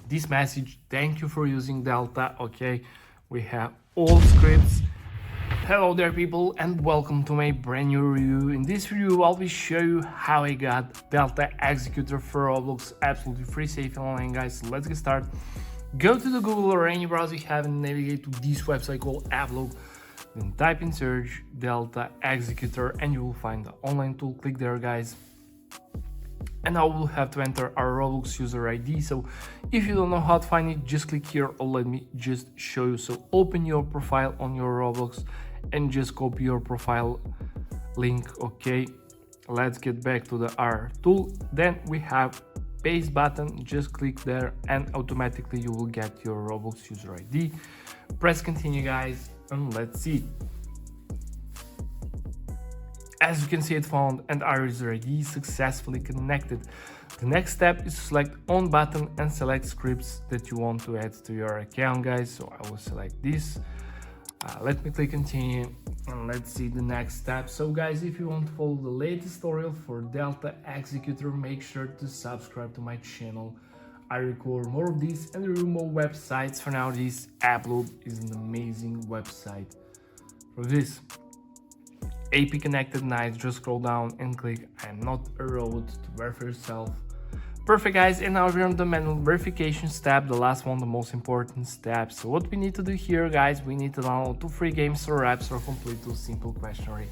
this message, thank you for using Delta. Okay, we have all scripts. Hello there people, and welcome to my brand new review. In this review I'll be show you how I got Delta Executor for Roblox absolutely free, safe and online, guys. So let's get started. Go to the Google or any browser you have and navigate to this website called Roblox. Then type in search Delta Executor and you will find the online tool. Click there, guys. And now we'll have to enter our Roblox user ID. So if you don't know how to find it, just click here or let me just show you. So open your profile on your Roblox and just copy your profile link. Okay, let's get back to the R tool. Then we have paste button, just click there and automatically you will get your Roblox user ID. Press continue, guys, and let's see. As you can see, it found and our user ID is successfully connected. The next step is to select on button and select scripts that you want to add to your account, guys. So I will select this. Let me click continue and let's see the next step. So guys, if you want to follow the latest tutorial for Delta Executor, make sure to subscribe to my channel. I record more of these and review more websites. For now, this Upload is an amazing website for this. AP connected, nice. Just scroll down and click I am not a robot to verify yourself. Perfect, guys. And now we're on the manual verification step, the last one, the most important step. So what we need to do here, guys, we need to download 2 free games or apps or complete 2 simple questionnaire.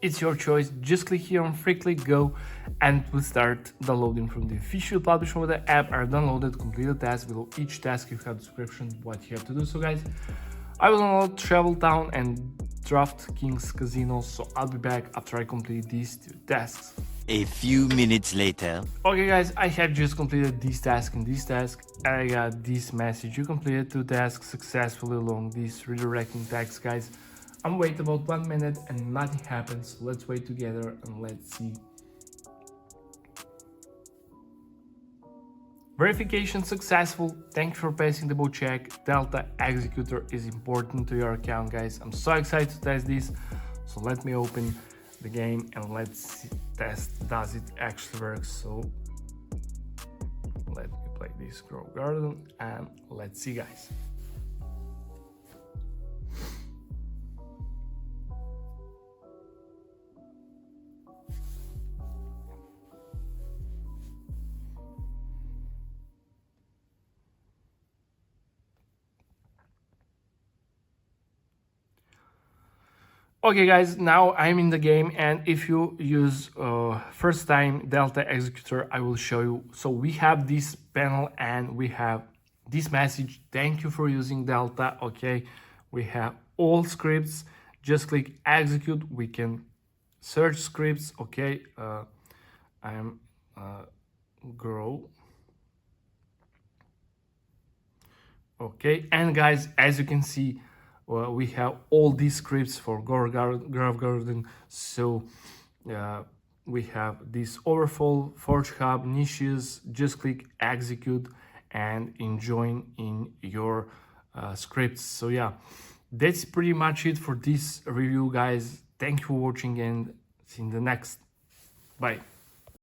It's your choice. Just click here on free, click go, and we'll start downloading from the official publisher of the app. Are downloaded, complete the task. Below each task you have a description what you have to do. So guys, I will download Travel Town and Draft Kings Casino, so I'll be back after I complete these 2 tasks. A few minutes later. Okay guys, I have just completed this task and this task, and I got this message: you completed 2 tasks successfully along this redirecting text, guys. I'm waiting about 1 minute and nothing happens. So let's wait together and let's see. Verification successful. Thank you for passing the boot check. Delta Executor is important to your account, guys. I'm so excited to test this. So let me open the game and let's test does it actually work. So let me play this Grow Garden and let's see, guys. Okay guys, now I'm in the game, and if you use first time Delta Executor, I will show you. So we have this panel and we have this message: thank you for using Delta. Okay, we have all scripts. Just click execute. We can search scripts. Okay, I'm grow. Okay, and guys, as you can see, we have all these scripts for Grove Garden. So we have this overflow, Forge Hub, niches. Just click execute and enjoy in your scripts. So yeah, that's pretty much it for this review, guys. Thank you for watching and see you in the next. Bye.